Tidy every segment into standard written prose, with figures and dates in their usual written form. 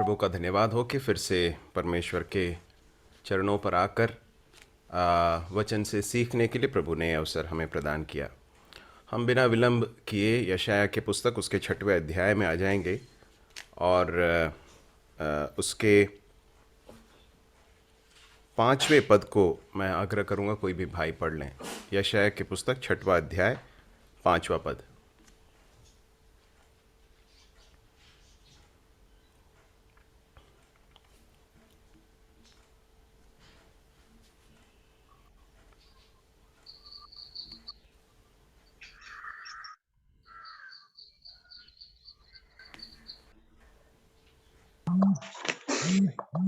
प्रभु का धन्यवाद हो कि फिर से परमेश्वर के चरणों पर आकर वचन से सीखने के लिए प्रभु ने अवसर हमें प्रदान किया। हम बिना विलंब किए यशाया के पुस्तक उसके 6वें अध्याय में आ जाएंगे और उसके 5वें पद को मैं आग्रह करूंगा कोई भी भाई पढ़ लें। यशाया के पुस्तक 6वां अध्याय 5वां पद।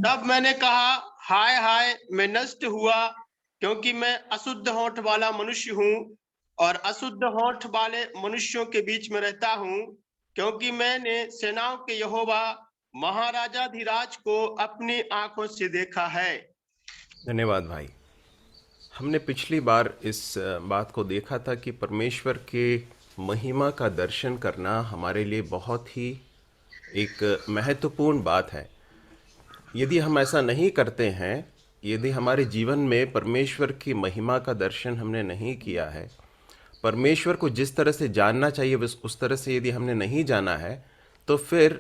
तब मैंने कहा, हाय हाय, मैं नष्ट हुआ, क्योंकि मैं अशुद्ध होंठ वाला मनुष्य हूँ और अशुद्ध होंठ वाले मनुष्यों के बीच में रहता हूँ, क्योंकि मैंने सेनाओं के यहोवा महाराजाधिराज को अपनी आंखों से देखा है। धन्यवाद भाई। हमने पिछली बार इस बात को देखा था कि परमेश्वर के महिमा का दर्शन करना हमारे लिए बहुत ही एक महत्वपूर्ण बात है। यदि हम ऐसा नहीं करते हैं, यदि हमारे जीवन में परमेश्वर की महिमा का दर्शन हमने नहीं किया है, परमेश्वर को जिस तरह से जानना चाहिए उस तरह से यदि हमने नहीं जाना है, तो फिर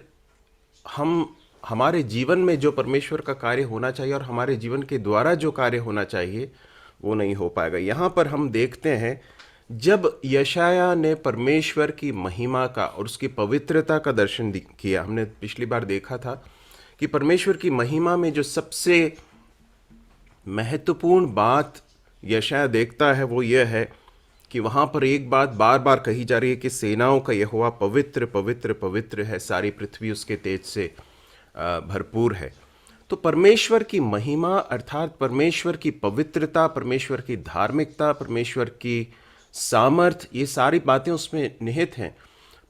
हमारे जीवन में जो परमेश्वर का कार्य होना चाहिए और हमारे जीवन के द्वारा जो कार्य होना चाहिए वो नहीं हो पाएगा। यहाँ पर हम देखते हैं जब यशाया ने परमेश्वर की महिमा का और उसकी पवित्रता का दर्शन किया। हमने पिछली बार देखा था कि परमेश्वर की महिमा में जो सबसे महत्वपूर्ण बात यशाया देखता है वो यह है कि वहाँ पर एक बात बार बार कही जा रही है कि सेनाओं का यहोवा पवित्र पवित्र पवित्र है, सारी पृथ्वी उसके तेज से भरपूर है। तो परमेश्वर की महिमा अर्थात परमेश्वर की पवित्रता, परमेश्वर की धार्मिकता, परमेश्वर की सामर्थ, ये सारी बातें उसमें निहित हैं।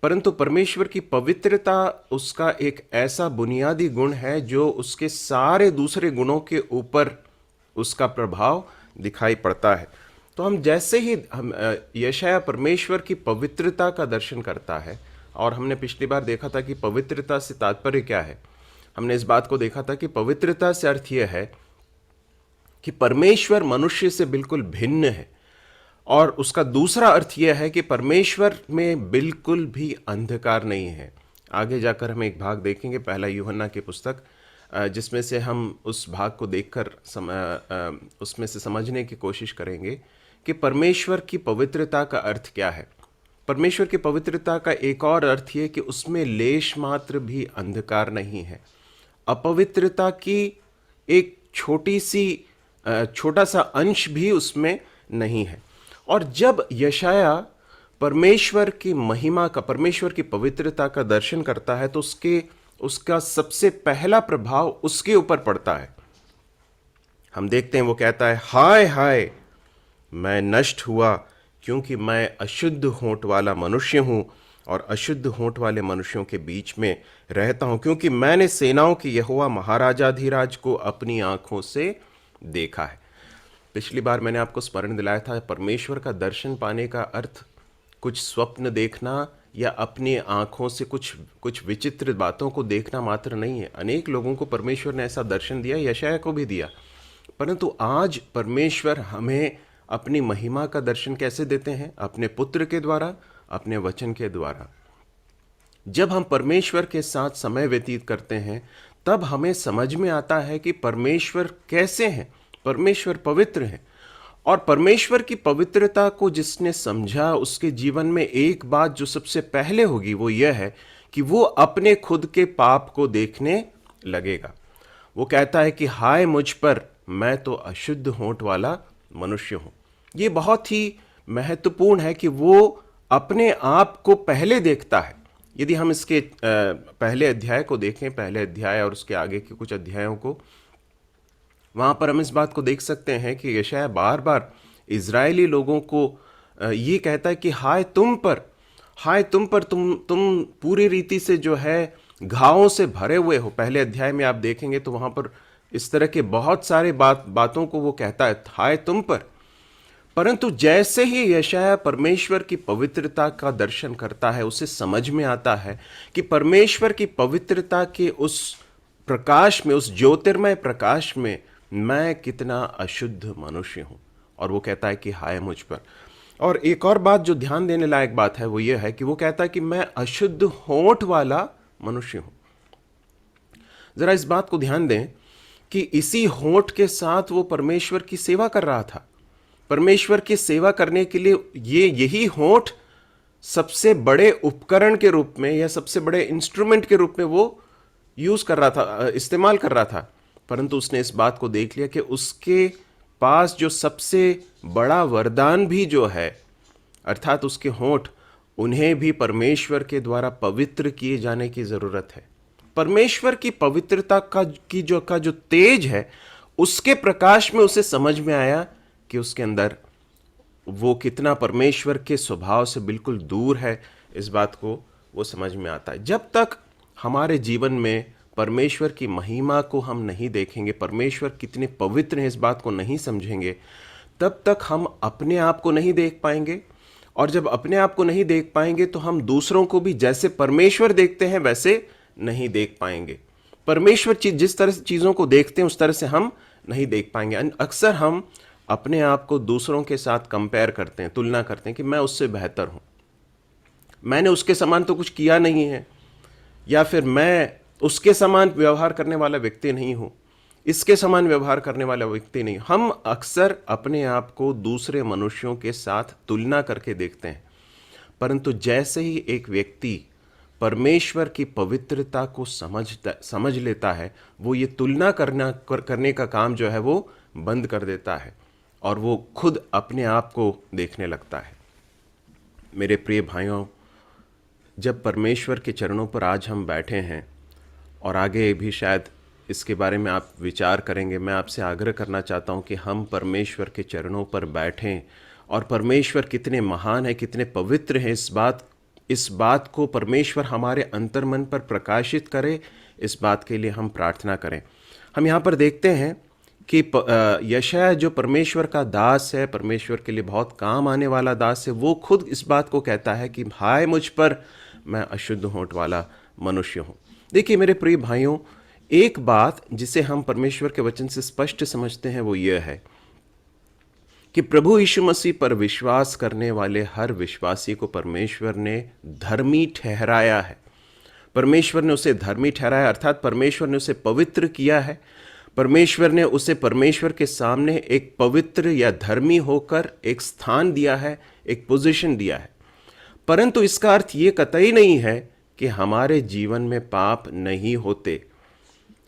परंतु परमेश्वर की पवित्रता उसका एक ऐसा बुनियादी गुण है जो उसके सारे दूसरे गुणों के ऊपर उसका प्रभाव दिखाई पड़ता है। तो हम जैसे ही यशाया परमेश्वर की पवित्रता का दर्शन करता है, और हमने पिछली बार देखा था कि पवित्रता से तात्पर्य क्या है। हमने इस बात को देखा था कि पवित्रता से अर्थ यह है कि परमेश्वर मनुष्य से बिल्कुल भिन्न है, और उसका दूसरा अर्थ यह है कि परमेश्वर में बिल्कुल भी अंधकार नहीं है। आगे जाकर हम एक भाग देखेंगे, पहला यूहन्ना की पुस्तक, जिसमें से हम उस भाग को देखकर उसमें से समझने की कोशिश करेंगे कि परमेश्वर की पवित्रता का अर्थ क्या है। परमेश्वर की पवित्रता का एक और अर्थ यह कि उसमें लेश मात्र भी अंधकार नहीं है। अपवित्रता की एक छोटा सा अंश भी उसमें नहीं है। और जब यशाया परमेश्वर की महिमा का, परमेश्वर की पवित्रता का दर्शन करता है तो उसका सबसे पहला प्रभाव उसके ऊपर पड़ता है। हम देखते हैं वो कहता है, हाय हाय, मैं नष्ट हुआ, क्योंकि मैं अशुद्ध होंठ वाला मनुष्य हूँ और अशुद्ध होंठ वाले मनुष्यों के बीच में रहता हूँ, क्योंकि मैंने सेनाओं के यहोवा महाराजाधिराज को अपनी आंखों से देखा है। पिछली बार मैंने आपको स्मरण दिलाया था, परमेश्वर का दर्शन पाने का अर्थ कुछ स्वप्न देखना या अपनी आंखों से कुछ विचित्र बातों को देखना मात्र नहीं है। अनेक लोगों को परमेश्वर ने ऐसा दर्शन दिया, यशाया को भी दिया। परंतु आज परमेश्वर हमें अपनी महिमा का दर्शन कैसे देते हैं? अपने पुत्र के द्वारा, अपने वचन के द्वारा। जब हम परमेश्वर के साथ समय व्यतीत करते हैं तब हमें समझ में आता है कि परमेश्वर कैसे हैं। परमेश्वर पवित्र है, और परमेश्वर की पवित्रता को जिसने समझा उसके जीवन में एक बात जो सबसे पहले होगी वो यह है कि वो अपने खुद के पाप को देखने लगेगा। वो कहता है कि हाय मुझ पर, मैं तो अशुद्ध होंठ वाला मनुष्य हूं। ये बहुत ही महत्वपूर्ण है कि वो अपने आप को पहले देखता है। यदि हम इसके पहले अध्याय को देखें, पहले अध्याय और उसके आगे के कुछ अध्यायों को, वहाँ पर हम इस बात को देख सकते हैं कि यशाया बार बार इज़राइली लोगों को ये कहता है कि हाय तुम पर, हाय तुम पर, तुम पूरी रीति से जो है घावों से भरे हुए हो। पहले अध्याय में आप देखेंगे तो वहाँ पर इस तरह के बहुत सारे बातों को वो कहता है, हाय तुम पर। परंतु जैसे ही यशाया परमेश्वर की पवित्रता का दर्शन करता है, उसे समझ में आता है कि परमेश्वर की पवित्रता के उस प्रकाश में, उस ज्योतिर्मय प्रकाश में मैं कितना अशुद्ध मनुष्य हूं। और वो कहता है कि हाय मुझ पर। और एक और बात जो ध्यान देने लायक बात है वो ये है कि वो कहता है कि मैं अशुद्ध होंठ वाला मनुष्य हूं। जरा इस बात को ध्यान दें कि इसी होंठ के साथ वो परमेश्वर की सेवा कर रहा था। परमेश्वर की सेवा करने के लिए यही होंठ सबसे बड़े उपकरण के रूप में या सबसे बड़े इंस्ट्रूमेंट के रूप में वो यूज कर रहा था, इस्तेमाल कर रहा था। परंतु उसने इस बात को देख लिया कि उसके पास जो सबसे बड़ा वरदान भी जो है, अर्थात उसके होंठ, उन्हें भी परमेश्वर के द्वारा पवित्र किए जाने की जरूरत है। परमेश्वर की पवित्रता का जो तेज है, उसके प्रकाश में उसे समझ में आया कि उसके अंदर वो कितना परमेश्वर के स्वभाव से बिल्कुल दूर है। इस बात को वो समझ में आता है। जब तक हमारे जीवन में परमेश्वर की महिमा को हम नहीं देखेंगे, परमेश्वर कितने पवित्र हैं इस बात को नहीं समझेंगे, तब तक हम अपने आप को नहीं देख पाएंगे। और जब अपने आप को नहीं देख पाएंगे तो हम दूसरों को भी जैसे परमेश्वर देखते हैं वैसे नहीं देख पाएंगे। परमेश्वर जिस तरह से चीज़ों को देखते हैं उस तरह से हम नहीं देख पाएंगे। अक्सर हम अपने आप को दूसरों के साथ कंपेयर करते हैं, तुलना करते हैं कि मैं उससे बेहतर हूं, मैंने उसके समान तो कुछ किया नहीं है, या फिर मैं उसके समान व्यवहार करने वाला व्यक्ति नहीं हूं, इसके समान व्यवहार करने वाला व्यक्ति नहीं। हम अक्सर अपने आप को दूसरे मनुष्यों के साथ तुलना करके देखते हैं। परंतु जैसे ही एक व्यक्ति परमेश्वर की पवित्रता को समझ लेता है, वो ये तुलना करने का काम जो है वो बंद कर देता है और वो खुद अपने आप को देखने लगता है। मेरे प्रिय भाइयों, जब परमेश्वर के चरणों पर आज हम बैठे हैं और आगे भी शायद इसके बारे में आप विचार करेंगे, मैं आपसे आग्रह करना चाहता हूं कि हम परमेश्वर के चरणों पर बैठें और परमेश्वर कितने महान है, कितने पवित्र हैं, इस बात को परमेश्वर हमारे अंतर्मन पर प्रकाशित करे, इस बात के लिए हम प्रार्थना करें। हम यहाँ पर देखते हैं कि यशायाह जो परमेश्वर का दास है, परमेश्वर के लिए बहुत काम आने वाला दास है, वो खुद इस बात को कहता है कि हाय मुझ पर, मैं अशुद्ध होंठ वाला मनुष्य हूँ। देखिए मेरे प्रिय भाइयों, एक बात जिसे हम परमेश्वर के वचन से स्पष्ट समझते हैं वो ये है कि प्रभु यीशु मसीह पर विश्वास करने वाले हर विश्वासी को परमेश्वर ने धर्मी ठहराया है। परमेश्वर ने उसे धर्मी ठहराया, अर्थात परमेश्वर ने उसे पवित्र किया है। परमेश्वर ने उसे परमेश्वर के सामने एक पवित्र या धर्मी होकर एक स्थान दिया है, एक पोजीशन दिया है। परंतु इसका अर्थ ये कतई नहीं है कि हमारे जीवन में पाप नहीं होते।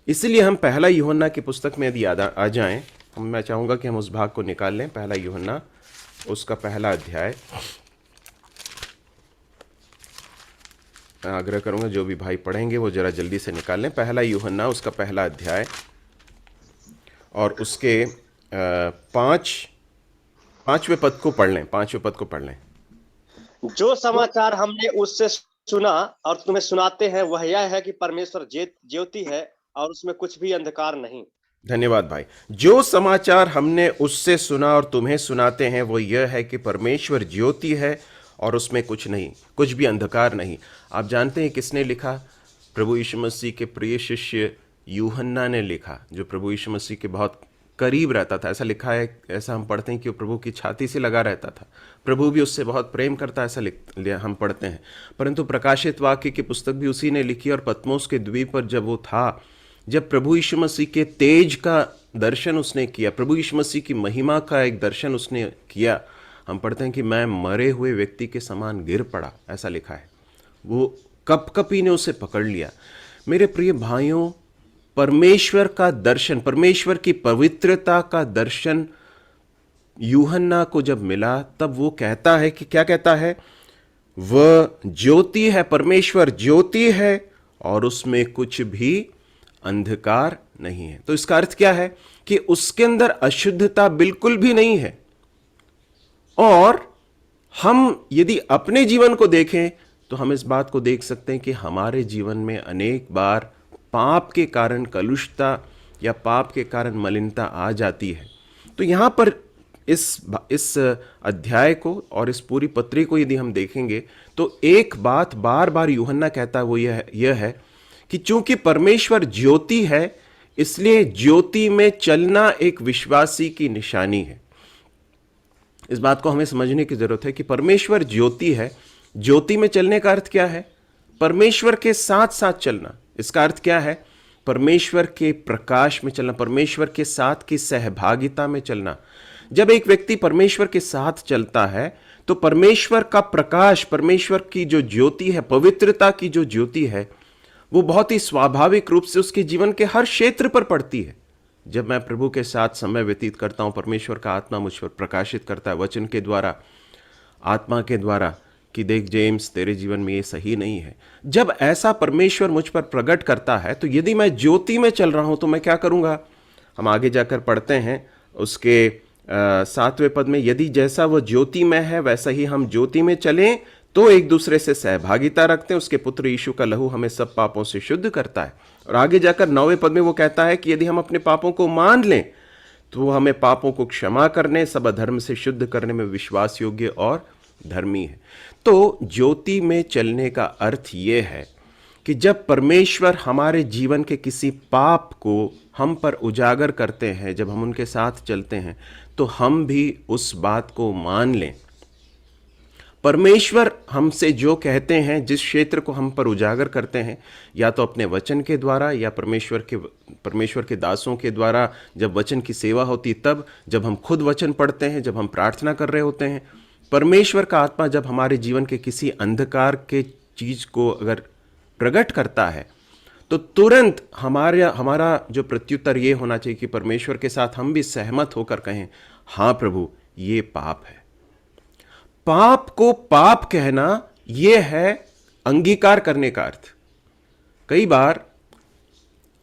इसलिए हम पहला यूहन्ना की पुस्तक में यदि आ जाएं, मैं चाहूंगा कि हम उस भाग को निकाल लें, पहला यूहन्ना उसका पहला अध्याय। मैं आग्रह करूंगा जो भी भाई पढ़ेंगे वो जरा जल्दी से निकाल लें। पहला यूहन्ना उसका पहला अध्याय और उसके पांचवें पद को पढ़ लें, पांचवें पद को पढ़ लें। जो समाचार हमने उससे सुना और तुम्हें सुनाते हैं वह यह है कि परमेश्वर ज्योति है और उसमें कुछ भी अंधकार नहीं। धन्यवाद भाई। जो समाचार हमने उससे सुना और तुम्हें सुनाते हैं वो यह है कि परमेश्वर ज्योति है और उसमें कुछ नहीं, कुछ भी अंधकार नहीं। आप जानते हैं किसने लिखा? प्रभु यीशु मसीह के प्रिय शिष्य यूहन्ना ने लिखा, जो प्रभु यीशु मसीह के बहुत करीब रहता था। ऐसा लिखा है, ऐसा हम पढ़ते हैं कि वो प्रभु की छाती से लगा रहता था, प्रभु भी उससे बहुत प्रेम करता, ऐसा हम पढ़ते हैं। परंतु प्रकाशित वाक्य की पुस्तक भी उसी ने लिखी और पतमोस के द्वीप पर जब वो था, जब प्रभु यीशु मसीह के तेज का दर्शन उसने किया, प्रभु यीशु मसीह की महिमा का एक दर्शन उसने किया, हम पढ़ते हैं कि मैं मरे हुए व्यक्ति के समान गिर पड़ा, ऐसा लिखा है। वो कपकपी ने उसे पकड़ लिया। मेरे प्रिय भाइयों, परमेश्वर का दर्शन, परमेश्वर की पवित्रता का दर्शन यूहन्ना को जब मिला, तब वो कहता है कि क्या कहता है? वह ज्योति है, परमेश्वर ज्योति है और उसमें कुछ भी अंधकार नहीं है। तो इसका अर्थ क्या है? कि उसके अंदर अशुद्धता बिल्कुल भी नहीं है। और हम यदि अपने जीवन को देखें तो हम इस बात को देख सकते हैं कि हमारे जीवन में अनेक बार पाप के कारण कलुषता या पाप के कारण मलिनता आ जाती है। तो यहां पर इस अध्याय को और इस पूरी पत्री को यदि हम देखेंगे तो एक बात बार बार यूहन्ना कहता है, वो यह है कि चूंकि परमेश्वर ज्योति है, इसलिए ज्योति में चलना एक विश्वासी की निशानी है। इस बात को हमें समझने की जरूरत है कि परमेश्वर ज्योति है। ज्योति में चलने का अर्थ क्या है? परमेश्वर के साथ साथ चलना। इसका अर्थ क्या है? परमेश्वर के प्रकाश में चलना, परमेश्वर के साथ की सहभागिता में चलना। जब एक व्यक्ति परमेश्वर के साथ चलता है तो परमेश्वर का प्रकाश, परमेश्वर की जो ज्योति है, पवित्रता की जो ज्योति है, वो बहुत ही स्वाभाविक रूप से उसके जीवन के हर क्षेत्र पर पड़ती है। जब मैं प्रभु के साथ समय व्यतीत करता हूं, परमेश्वर का आत्मा मुझ पर प्रकाशित करता है वचन के द्वारा, आत्मा के द्वारा, कि देख जेम्स, तेरे जीवन में ये सही नहीं है। जब ऐसा परमेश्वर मुझ पर प्रकट करता है तो यदि मैं ज्योति में चल रहा हूं तो मैं क्या करूंगा? हम आगे जाकर पढ़ते हैं उसके 7वें पद में, यदि जैसा वह ज्योति में है वैसा ही हम ज्योति में चलें तो एक दूसरे से सहभागिता रखते हैं। उसके पुत्र यीशु का लहू हमें सब पापों से शुद्ध करता है। और आगे जाकर 9वें पद में वो कहता है कि यदि हम अपने पापों को मान लें तो वो हमें पापों को क्षमा करने, सब अधर्म से शुद्ध करने में विश्वास योग्य और धर्मी है। तो ज्योति में चलने का अर्थ ये है कि जब परमेश्वर हमारे जीवन के किसी पाप को हम पर उजागर करते हैं, जब हम उनके साथ चलते हैं, तो हम भी उस बात को मान लें। परमेश्वर हमसे जो कहते हैं, जिस क्षेत्र को हम पर उजागर करते हैं, या तो अपने वचन के द्वारा या परमेश्वर के दासों के द्वारा, जब वचन की सेवा होती तब, जब हम खुद वचन पढ़ते हैं, जब हम प्रार्थना कर रहे होते हैं, परमेश्वर का आत्मा जब हमारे जीवन के किसी अंधकार के चीज को अगर प्रकट करता है तो तुरंत हमारा जो प्रत्युत्तर ये होना चाहिए कि परमेश्वर के साथ हम भी सहमत होकर कहें, हाँ प्रभु, ये पाप है। पाप को पाप कहना यह है अंगीकार करने का अर्थ। कई बार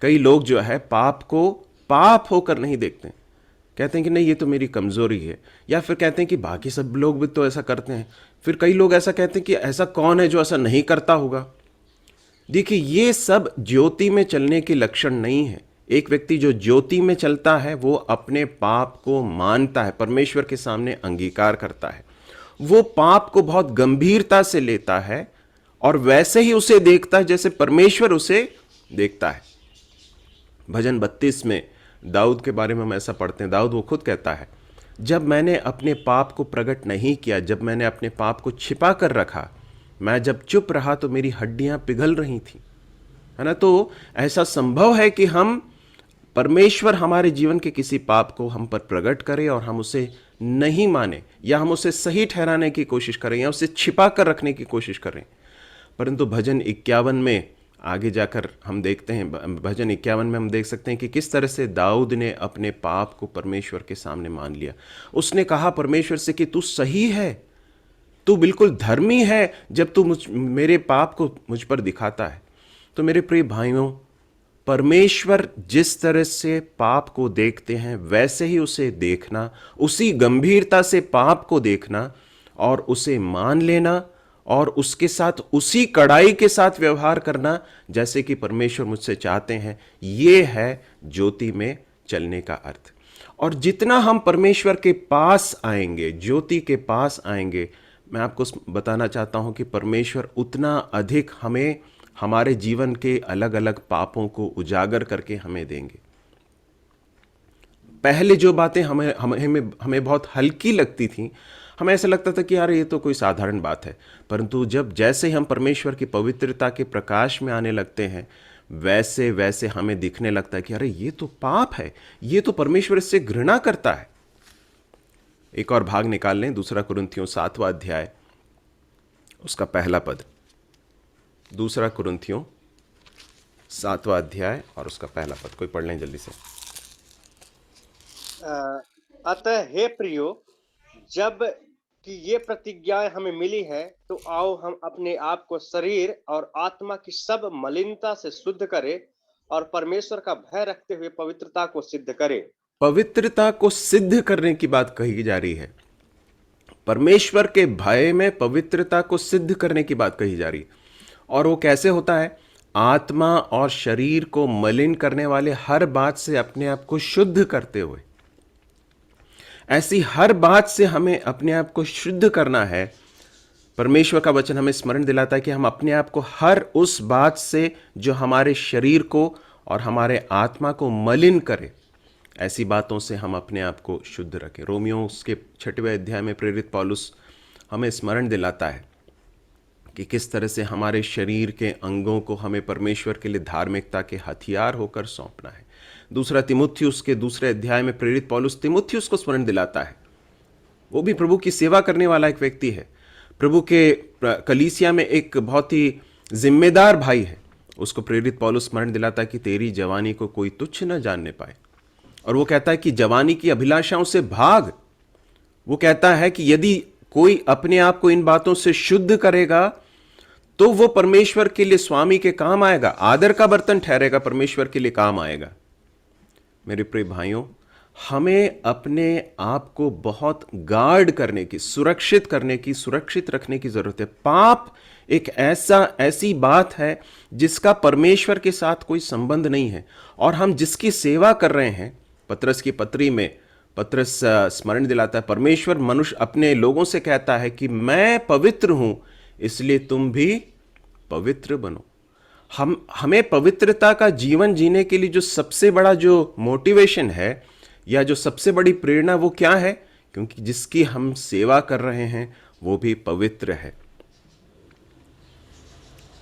कई लोग जो है पाप को पाप होकर नहीं देखते, कहते हैं कि नहीं, ये तो मेरी कमजोरी है, या फिर कहते हैं कि बाकी सब लोग भी तो ऐसा करते हैं। फिर कई लोग ऐसा कहते हैं कि ऐसा कौन है जो ऐसा नहीं करता होगा। देखिए, ये सब ज्योति में चलने के लक्षण नहीं है। एक व्यक्ति जो ज्योति में चलता है वो अपने पाप को मानता है, परमेश्वर के सामने अंगीकार करता है, वो पाप को बहुत गंभीरता से लेता है और वैसे ही उसे देखता है जैसे परमेश्वर उसे देखता है। भजन 32 में दाऊद के बारे में हम ऐसा पढ़ते हैं। दाऊद वो खुद कहता है, जब मैंने अपने पाप को प्रकट नहीं किया, जब मैंने अपने पाप को छिपा कर रखा, मैं जब चुप रहा तो मेरी हड्डियां पिघल रही थी, है ना। तो ऐसा संभव है कि हम परमेश्वर हमारे जीवन के किसी पाप को हम पर प्रकट करें और हम उसे नहीं माने, या हम उसे सही ठहराने की कोशिश करें, या उसे छिपा कर रखने की कोशिश करें। परंतु भजन 51 में आगे जाकर हम देखते हैं, भजन 51 में हम देख सकते हैं कि किस तरह से दाऊद ने अपने पाप को परमेश्वर के सामने मान लिया। उसने कहा परमेश्वर से कि तू सही है, तू बिल्कुल धर्मी है जब तू मेरे पाप को मुझ पर दिखाता है। तो मेरे प्रिय भाइयों, परमेश्वर जिस तरह से पाप को देखते हैं वैसे ही उसे देखना, उसी गंभीरता से पाप को देखना और उसे मान लेना और उसके साथ उसी कड़ाई के साथ व्यवहार करना जैसे कि परमेश्वर मुझसे चाहते हैं, ये है ज्योति में चलने का अर्थ। और जितना हम परमेश्वर के पास आएंगे, ज्योति के पास आएंगे, मैं आपको बताना चाहता हूं कि परमेश्वर उतना अधिक हमें हमारे जीवन के अलग अलग पापों को उजागर करके हमें देंगे। पहले जो बातें हमें बहुत हल्की लगती थी, हमें ऐसा लगता था कि यार ये तो कोई साधारण बात है, परंतु जब जैसे हम परमेश्वर की पवित्रता के प्रकाश में आने लगते हैं वैसे वैसे हमें दिखने लगता है कि अरे ये तो पाप है, ये तो परमेश्वर इससे घृणा करता है। एक और भाग निकाल लें, 2 कुरिन्थियों 7वां अध्याय उसका पहला पद। 2 कुरिन्थियों 7वां अध्याय और उसका पहला पद, कोई पढ़ लें जल्दी से। अतः हे प्रियो, जब कि ये प्रतिज्ञाएं हमें मिली है, तो आओ हम अपने आप को शरीर और आत्मा की सब मलिनता से शुद्ध करें और परमेश्वर का भय रखते हुए पवित्रता को सिद्ध करें। पवित्रता को सिद्ध करने की बात कही जा रही है। परमेश्वर के भय में पवित्रता को सिद्ध करने की बात कही जा रही है। और वो कैसे होता है? आत्मा और शरीर को मलिन करने वाले हर बात से अपने आप को शुद्ध करते हुए। ऐसी हर बात से हमें अपने आप को शुद्ध करना है परमेश्वर का वचन हमें स्मरण दिलाता है कि हम अपने आप को हर उस बात से जो हमारे शरीर को और हमारे आत्मा को मलिन करे, ऐसी बातों से हम अपने आप को शुद्ध रखें। रोमियो उसके 6वें अध्याय में प्रेरित पौलुस हमें स्मरण दिलाता है कि किस तरह से हमारे शरीर के अंगों को हमें परमेश्वर के लिए धार्मिकता के हथियार होकर सौंपना है। दूसरा तिमुथियुस के 2 अध्याय में प्रेरित पौलुस तिमुथियुस को स्मरण दिलाता है। वो भी प्रभु की सेवा करने वाला एक व्यक्ति है, प्रभु के कलीसिया में एक बहुत ही जिम्मेदार भाई है। उसको प्रेरित पौलुस स्मरण दिलाता है कि तेरी जवानी को कोई तुच्छ न जानने पाए। और वो कहता है कि जवानी की अभिलाषाओं से भाग। वो कहता है कि यदि कोई अपने आप को इन बातों से शुद्ध करेगा तो वो परमेश्वर के लिए स्वामी के काम आएगा, आदर का बर्तन ठहरेगा, परमेश्वर के लिए काम आएगा। मेरे प्रिय भाइयों, हमें अपने आप को बहुत गार्ड करने की, सुरक्षित करने की, सुरक्षित रखने की जरूरत है। पाप एक ऐसी बात है जिसका परमेश्वर के साथ कोई संबंध नहीं है, और हम जिसकी सेवा कर रहे हैं, पतरस की पत्री में पतरस स्मरण दिलाता है, परमेश्वर मनुष्य अपने लोगों से कहता है कि मैं पवित्र हूं, इसलिए तुम भी पवित्र बनो। हमें पवित्रता का जीवन जीने के लिए जो सबसे बड़ा जो मोटिवेशन है या जो सबसे बड़ी प्रेरणा, वो क्या है? क्योंकि जिसकी हम सेवा कर रहे हैं वो भी पवित्र है।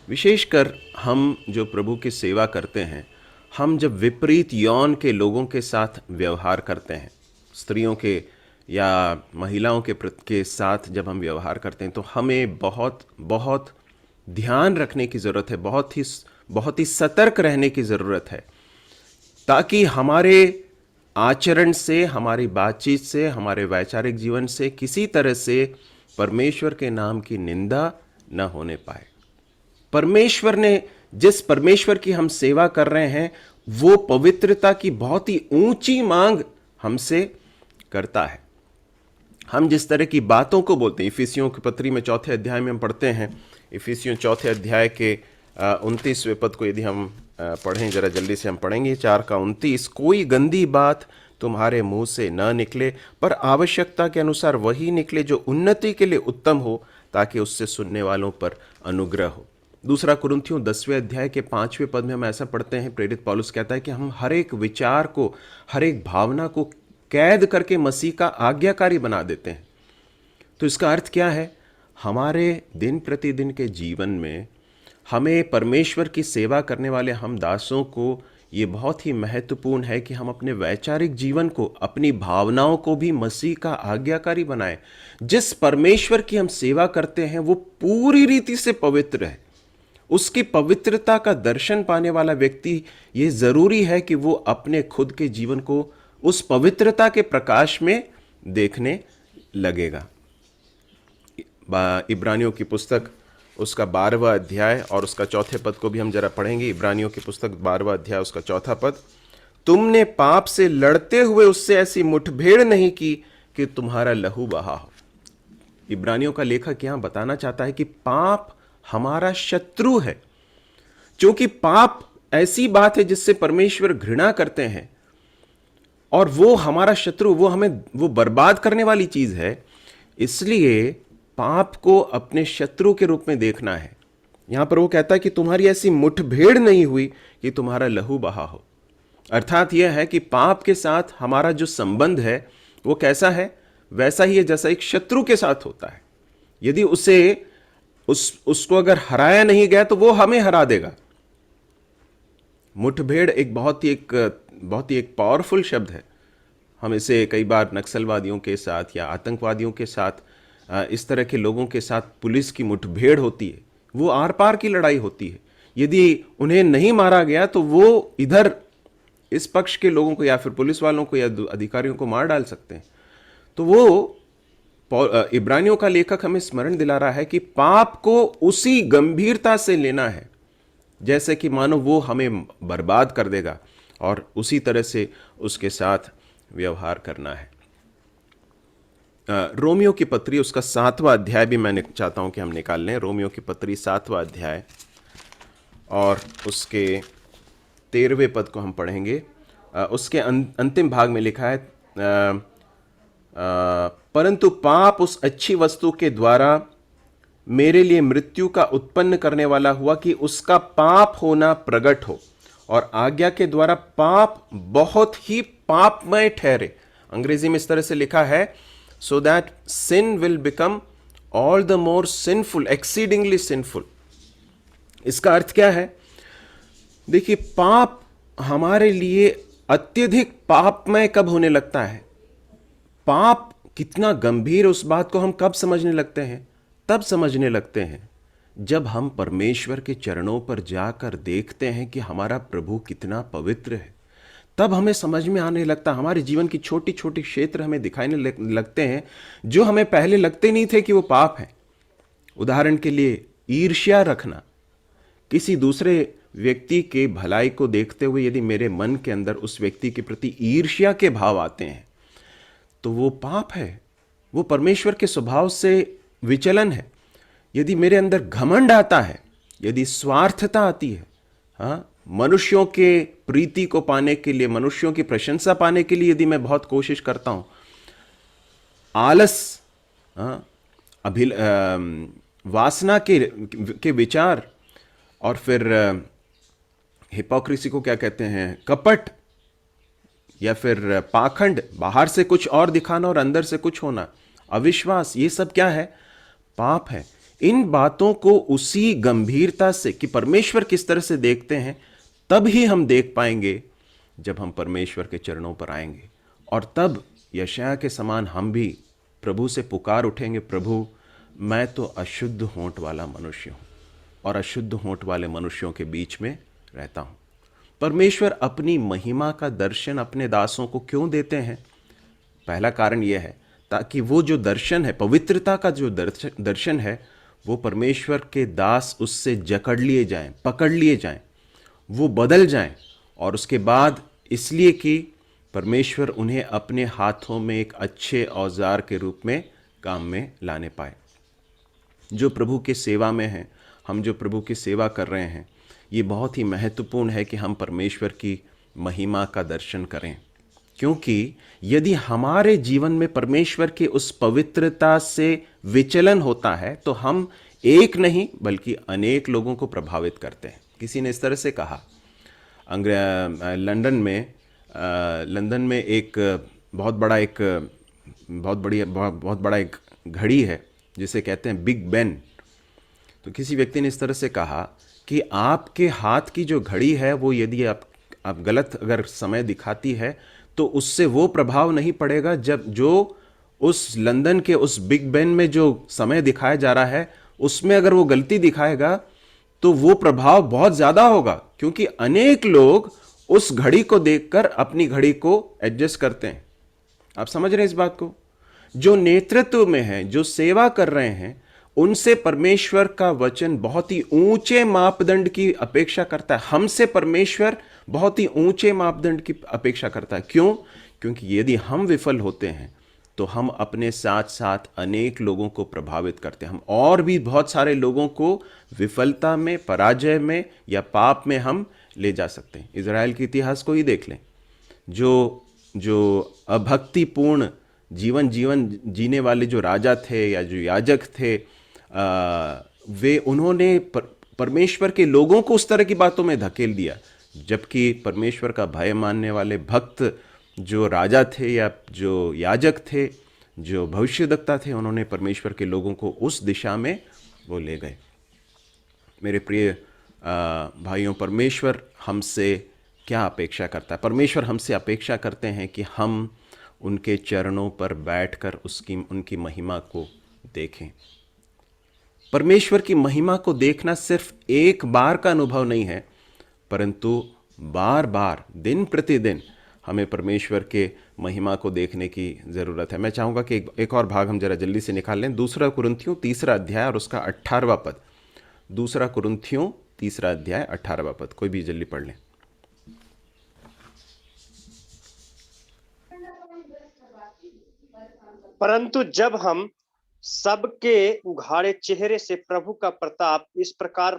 विशेषकर हम जो प्रभु की सेवा करते हैं, हम जब विपरीत यौन के लोगों के साथ व्यवहार करते हैं, स्त्रियों के या महिलाओं के साथ जब हम व्यवहार करते हैं, तो हमें बहुत बहुत ध्यान रखने की ज़रूरत है, बहुत ही सतर्क रहने की ज़रूरत है, ताकि हमारे आचरण से, हमारी बातचीत से, हमारे वैचारिक जीवन से किसी तरह से परमेश्वर के नाम की निंदा न होने पाए। परमेश्वर ने, जिस परमेश्वर की हम सेवा कर रहे हैं, वो पवित्रता की बहुत ही ऊंची मांग हमसे करता है। हम जिस तरह की बातों को बोलते हैं, इफिसियों की पत्री में 4 अध्याय में हम पढ़ते हैं, इफिसियों 4 अध्याय के 29वें पद को यदि हम पढ़ें, जरा जल्दी से हम पढ़ेंगे, 4 का 29, कोई गंदी बात तुम्हारे मुंह से न निकले, पर आवश्यकता के अनुसार वही निकले जो उन्नति के लिए उत्तम हो, ताकि उससे सुनने वालों पर अनुग्रह हो। दूसरा कुरिन्थियों 10वें अध्याय के 5वें पद में हम ऐसा पढ़ते हैं, प्रेरित पौलुस कहता है कि हम हर एक विचार को, हर एक भावना को कैद करके मसीह का आज्ञाकारी बना देते हैं। तो इसका अर्थ क्या है? हमारे दिन प्रतिदिन के जीवन में हमें, परमेश्वर की सेवा करने वाले हम दासों को, ये बहुत ही महत्वपूर्ण है कि हम अपने वैचारिक जीवन को, अपनी भावनाओं को भी मसीह का आज्ञाकारी बनाएं। जिस परमेश्वर की हम सेवा करते हैं वो पूरी रीति से पवित्र है। उसकी पवित्रता का दर्शन पाने वाला व्यक्ति, ये जरूरी है कि वो अपने खुद के जीवन को उस पवित्रता के प्रकाश में देखने लगेगा। इब्रानियों की पुस्तक उसका 12वां अध्याय और उसका 4 पद को भी हम जरा पढ़ेंगे। इब्रानियों की पुस्तक 12वां अध्याय उसका 4 पद, तुमने पाप से लड़ते हुए उससे ऐसी मुठभेड़ नहीं की कि तुम्हारा लहू बहा हो। इब्रानियों का लेखक यहां बताना चाहता है कि पाप हमारा शत्रु है, क्योंकि पाप ऐसी बात है जिससे परमेश्वर घृणा करते हैं, और वो हमारा शत्रु, वो बर्बाद करने वाली चीज है। इसलिए पाप को अपने शत्रु के रूप में देखना है। यहां पर वो कहता है कि तुम्हारी ऐसी मुठभेड़ नहीं हुई कि तुम्हारा लहू बहा हो। अर्थात यह है कि पाप के साथ हमारा जो संबंध है वो कैसा है? वैसा ही है जैसा एक शत्रु के साथ होता है। यदि उसको अगर हराया नहीं गया तो वो हमें हरा देगा। मुठभेड़ एक बहुत ही एक पावरफुल शब्द है। हम इसे कई बार नक्सलवादियों के साथ या आतंकवादियों के साथ, इस तरह के लोगों के साथ पुलिस की मुठभेड़ होती है, वो आर पार की लड़ाई होती है। यदि उन्हें नहीं मारा गया तो वो इधर इस पक्ष के लोगों को या फिर पुलिस वालों को या अधिकारियों को मार डाल सकते हैं। तो वो इब्रानियों का लेखक हमें स्मरण दिला रहा है कि पाप को उसी गंभीरता से लेना है जैसे कि मानो वो हमें बर्बाद कर देगा, और उसी तरह से उसके साथ व्यवहार करना है। रोमियो की पत्री उसका 7वां अध्याय भी मैं चाहता हूं कि हम निकाल लें। रोमियो की पत्री 7वां अध्याय और उसके 13वें पद को हम पढ़ेंगे। उसके अंतिम भाग में लिखा है, परंतु पाप उस अच्छी वस्तु के द्वारा मेरे लिए मृत्यु का उत्पन्न करने वाला हुआ कि उसका पाप होना प्रकट हो और आज्ञा के द्वारा पाप बहुत ही पापमय ठहरे। अंग्रेजी में इस तरह से लिखा है, so that sin will become all the more sinful, exceedingly sinful. इसका अर्थ क्या है? देखिए, पाप हमारे लिए अत्यधिक पापमय कब होने लगता है? पाप कितना गंभीर, उस बात को हम कब समझने लगते हैं? तब समझने लगते हैं जब हम परमेश्वर के चरणों पर जाकर देखते हैं कि हमारा प्रभु कितना पवित्र है। तब हमें समझ में आने लगता, हमारे जीवन की छोटी छोटी क्षेत्र हमें दिखाने लगते हैं जो हमें पहले लगते नहीं थे कि वो पाप है। उदाहरण के लिए, ईर्ष्या रखना। किसी दूसरे व्यक्ति के भलाई को देखते हुए यदि मेरे मन के अंदर उस व्यक्ति के प्रति ईर्ष्या के भाव आते हैं तो वो पाप है, वो परमेश्वर के स्वभाव से विचलन है। यदि मेरे अंदर घमंड आता है, यदि स्वार्थता आती है, हाँ, मनुष्यों के प्रीति को पाने के लिए, मनुष्यों की प्रशंसा पाने के लिए यदि मैं बहुत कोशिश करता हूं, आलस, हाँ, वासना के विचार, और फिर हिपोक्रेसी को क्या कहते हैं, कपट, या फिर पाखंड, बाहर से कुछ और दिखाना और अंदर से कुछ होना, अविश्वास, ये सब क्या है? पाप है। इन बातों को उसी गंभीरता से कि परमेश्वर किस तरह से देखते हैं, तब ही हम देख पाएंगे जब हम परमेश्वर के चरणों पर आएंगे। और तब यशायाह के समान हम भी प्रभु से पुकार उठेंगे, प्रभु मैं तो अशुद्ध होंठ वाला मनुष्य हूं और अशुद्ध होंठ वाले मनुष्यों के बीच में रहता हूं। परमेश्वर अपनी महिमा का दर्शन अपने दासों को क्यों देते हैं? पहला कारण यह है ताकि वो जो दर्शन है, पवित्रता का जो दर्शन है, वो परमेश्वर के दास उससे जकड़ लिए जाएं, पकड़ लिए जाएं, वो बदल जाएं, और उसके बाद इसलिए कि परमेश्वर उन्हें अपने हाथों में एक अच्छे औजार के रूप में काम में लाने पाए। जो प्रभु की सेवा में हैं, हम जो प्रभु की सेवा कर रहे हैं, ये बहुत ही महत्वपूर्ण है कि हम परमेश्वर की महिमा का दर्शन करें, क्योंकि यदि हमारे जीवन में परमेश्वर की उस पवित्रता से विचलन होता है तो हम एक नहीं बल्कि अनेक लोगों को प्रभावित करते हैं। किसी ने इस तरह से कहा, लंदन में एक बहुत बड़ा एक घड़ी है जिसे कहते हैं बिग बेन। तो किसी व्यक्ति ने इस तरह से कहा कि आपके हाथ की जो घड़ी है वो यदि आप गलत अगर समय दिखाती है तो उससे वो प्रभाव नहीं पड़ेगा जब जो उस लंदन के उस बिग बेन में जो समय दिखाया जा रहा है उसमें अगर वो गलती दिखाएगा तो वो प्रभाव बहुत ज्यादा होगा, क्योंकि अनेक लोग उस घड़ी को देखकर अपनी घड़ी को एडजस्ट करते हैं। आप समझ रहे हैं इस बात को? जो नेतृत्व में हैं, जो सेवा कर रहे हैं, उनसे परमेश्वर का वचन बहुत ही ऊंचे मापदंड की अपेक्षा करता है। हमसे परमेश्वर बहुत ही ऊंचे मापदंड की अपेक्षा करता है। क्यों? क्योंकि यदि हम विफल होते हैं तो हम अपने साथ साथ अनेक लोगों को प्रभावित करते हैं। हम और भी बहुत सारे लोगों को विफलता में, पराजय में या पाप में हम ले जा सकते हैं। इजराइल के इतिहास को ही देख लें। जो अभक्तिपूर्ण जीवन जीने वाले जो राजा थे या जो याजक थे, वे उन्होंने परमेश्वर के लोगों को उस तरह की बातों में धकेल दिया, जबकि परमेश्वर का भय मानने वाले भक्त जो राजा थे या जो याजक थे, जो भविष्यद्वक्ता थे, उन्होंने परमेश्वर के लोगों को उस दिशा में वो ले गए। मेरे प्रिय भाइयों, परमेश्वर हमसे क्या अपेक्षा करता है? परमेश्वर हमसे अपेक्षा करते हैं कि हम उनके चरणों पर बैठकर उनकी महिमा को देखें। परमेश्वर की महिमा को देखना सिर्फ एक बार का अनुभव नहीं है, परंतु बार बार, दिन प्रतिदिन हमें परमेश्वर के महिमा को देखने की ज़रूरत है। मैं चाहूँगा कि एक और भाग हम जरा जल्दी से निकाल लें। 2 कुरिन्थियों 3 अध्याय और उसका 18वां पद। 2 कुरिन्थियों 3 अध्याय 18वां पद, कोई भी जल्दी पढ़ लें। परंतु जब हम सबके उघाड़े चेहरे से प्रभु का प्रताप इस प्रकार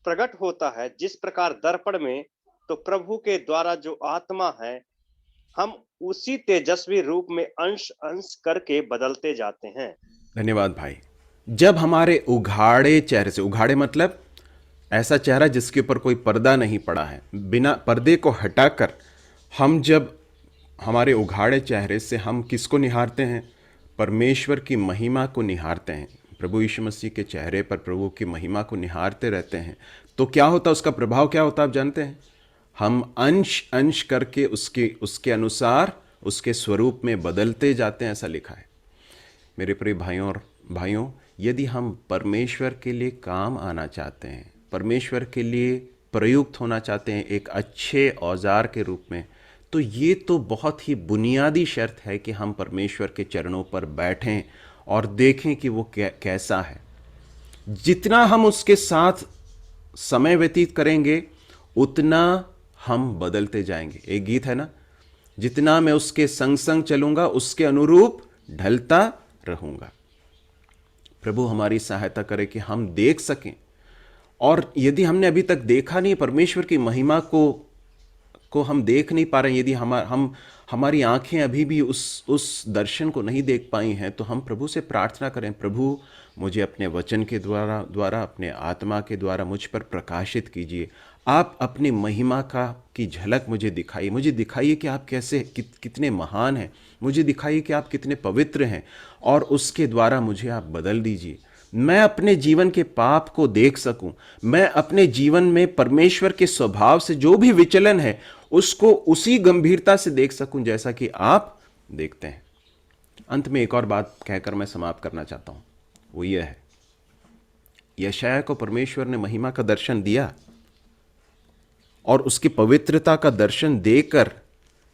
प्रकट होता है जिस प्रकार दर्पण में, तो प्रभु के द्वारा जो आत्मा है, हम उसी तेजस्वी रूप में अंश अंश करके बदलते जाते हैं। धन्यवाद भाई। जब हमारे उघाड़े चेहरे से, उघाड़े मतलब ऐसा चेहरा जिसके ऊपर कोई पर्दा नहीं पड़ा है, बिना पर्दे को हटाकर हम जब हमारे उघाड़े चेहरे से हम किसको निहारते हैं? परमेश्वर की महिमा को निहारते हैं। प्रभु यीशु मसीह के चेहरे पर प्रभु की महिमा को निहारते रहते हैं, तो क्या होता है? उसका प्रभाव क्या होता है आप जानते हैं? हम अंश अंश करके उसके अनुसार उसके स्वरूप में बदलते जाते हैं, ऐसा लिखा है। मेरे प्रिय भाइयों, यदि हम परमेश्वर के लिए काम आना चाहते हैं, परमेश्वर के लिए प्रयुक्त होना चाहते हैं एक अच्छे औजार के रूप में, तो ये तो बहुत ही बुनियादी शर्त है कि हम परमेश्वर के चरणों पर बैठें और देखें कि वो कैसा है। जितना हम उसके साथ समय व्यतीत करेंगे उतना हम बदलते जाएंगे। एक गीत है ना, जितना मैं उसके संग संग चलूंगा उसके अनुरूप ढलता रहूंगा। प्रभु हमारी सहायता करे कि हम देख सकें, और यदि हमने अभी तक देखा नहीं परमेश्वर की महिमा को हम देख नहीं पा रहे हैं, यदि हमारी आंखें अभी भी उस दर्शन को नहीं देख पाई हैं, तो हम प्रभु से प्रार्थना करें, प्रभु मुझे अपने वचन के द्वारा अपने आत्मा के द्वारा मुझ पर प्रकाशित कीजिए। आप अपनी महिमा की झलक मुझे दिखाइए कि आप कैसे कितने महान हैं, मुझे दिखाइए कि आप कितने पवित्र हैं, और उसके द्वारा मुझे आप बदल दीजिए। मैं अपने जीवन के पाप को देख सकूं, मैं अपने जीवन में परमेश्वर के स्वभाव से जो भी विचलन है उसको उसी गंभीरता से देख सकूं जैसा कि आप देखते हैं। अंत में एक और बात कहकर मैं समाप्त करना चाहता हूं, वो यह है, यशायाह को परमेश्वर ने महिमा का दर्शन दिया, और उसकी पवित्रता का दर्शन देकर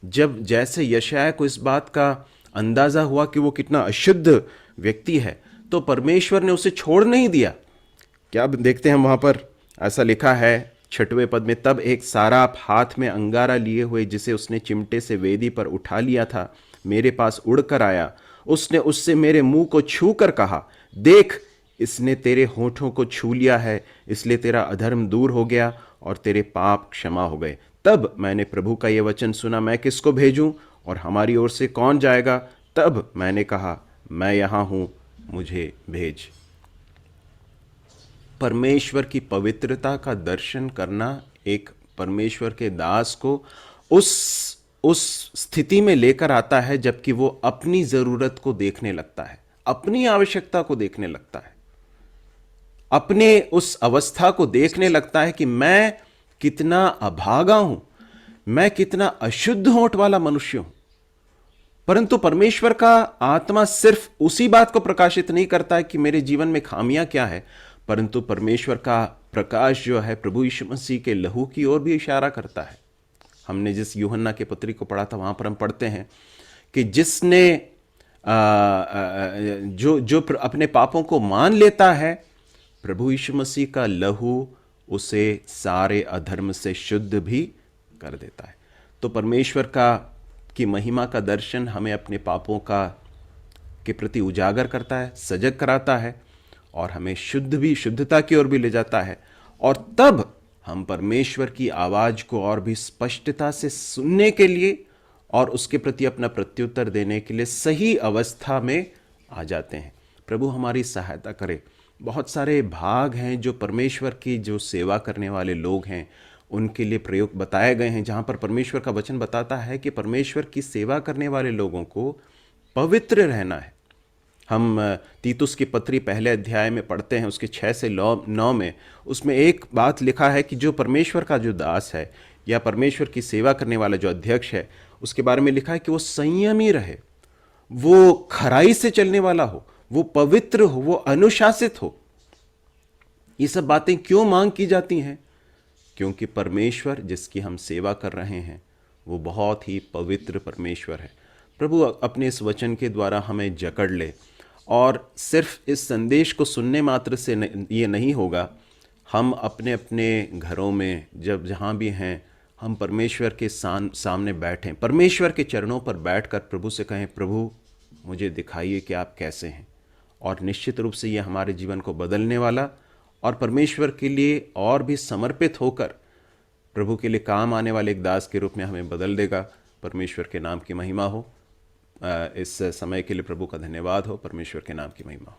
जैसे यशायाह को इस बात का अंदाजा हुआ कि वो कितना अशुद्ध व्यक्ति है, तो परमेश्वर ने उसे छोड़ नहीं दिया। क्या देखते हैं वहां पर? ऐसा लिखा है 6वें पद में, तब एक साराप हाथ में अंगारा लिए हुए जिसे उसने चिमटे से वेदी पर उठा लिया था मेरे पास उड़कर आया। उसने उससे मेरे मुंह को छू कर कहा, देख इसने तेरे होठों को छू लिया है, इसलिए तेरा अधर्म दूर हो गया और तेरे पाप क्षमा हो गए। तब मैंने प्रभु का यह वचन सुना, मैं किसको भेजूं और हमारी ओर से कौन जाएगा? तब मैंने कहा, मैं यहां हूं, मुझे भेज। परमेश्वर की पवित्रता का दर्शन करना एक परमेश्वर के दास को उस स्थिति में लेकर आता है जबकि वो अपनी जरूरत को देखने लगता है, अपनी आवश्यकता को देखने लगता है, अपने उस अवस्था को देखने लगता है कि मैं कितना अभागा हूं, मैं कितना अशुद्ध होंठ वाला मनुष्य हूं। परंतु परमेश्वर का आत्मा सिर्फ उसी बात को प्रकाशित नहीं करता है कि मेरे जीवन में खामियां क्या है, परंतु परमेश्वर का प्रकाश जो है प्रभु यीशु मसीह के लहू की ओर भी इशारा करता है। हमने जिस यूहन्ना के पत्री को पढ़ा था वहां पर हम पढ़ते हैं कि जिसने जो अपने पापों को मान लेता है, प्रभु यीशु मसीह का लहू उसे सारे अधर्म से शुद्ध भी कर देता है। तो परमेश्वर की महिमा का दर्शन हमें अपने पापों के प्रति उजागर करता है, सजग कराता है, और हमें शुद्धता की ओर भी ले जाता है। और तब हम परमेश्वर की आवाज को और भी स्पष्टता से सुनने के लिए और उसके प्रति अपना प्रत्युत्तर देने के लिए सही अवस्था में आ जाते हैं। प्रभु हमारी सहायता करे। बहुत सारे भाग हैं जो परमेश्वर की जो सेवा करने वाले लोग हैं उनके लिए प्रयोग बताए गए हैं, जहां पर परमेश्वर का वचन बताता है कि परमेश्वर की सेवा करने वाले लोगों को पवित्र रहना है। हम तीतुस की पत्री पहले अध्याय में पढ़ते हैं, उसके 6 से 9 में उसमें एक बात लिखा है कि जो परमेश्वर का जो दास है या परमेश्वर की सेवा करने वाला जो अध्यक्ष है, उसके बारे में लिखा है कि वो संयमी रहे, वो खराई से चलने वाला हो, वो पवित्र हो, वो अनुशासित हो। ये सब बातें क्यों मांग की जाती हैं? क्योंकि परमेश्वर जिसकी हम सेवा कर रहे हैं वो बहुत ही पवित्र परमेश्वर है। प्रभु अपने इस वचन के द्वारा हमें जकड़ ले, और सिर्फ इस संदेश को सुनने मात्र से ये नहीं होगा, हम अपने अपने घरों में जहाँ भी हैं हम परमेश्वर के सामने बैठें, परमेश्वर के चरणों पर बैठकर प्रभु से कहें, प्रभु मुझे दिखाइए कि आप कैसे हैं। और निश्चित रूप से ये हमारे जीवन को बदलने वाला और परमेश्वर के लिए और भी समर्पित होकर प्रभु के लिए काम आने वाले एक दास के रूप में हमें बदल देगा। परमेश्वर के नाम की महिमा हो। इस समय के लिए प्रभु का धन्यवाद हो। परमेश्वर के नाम की महिमा हो।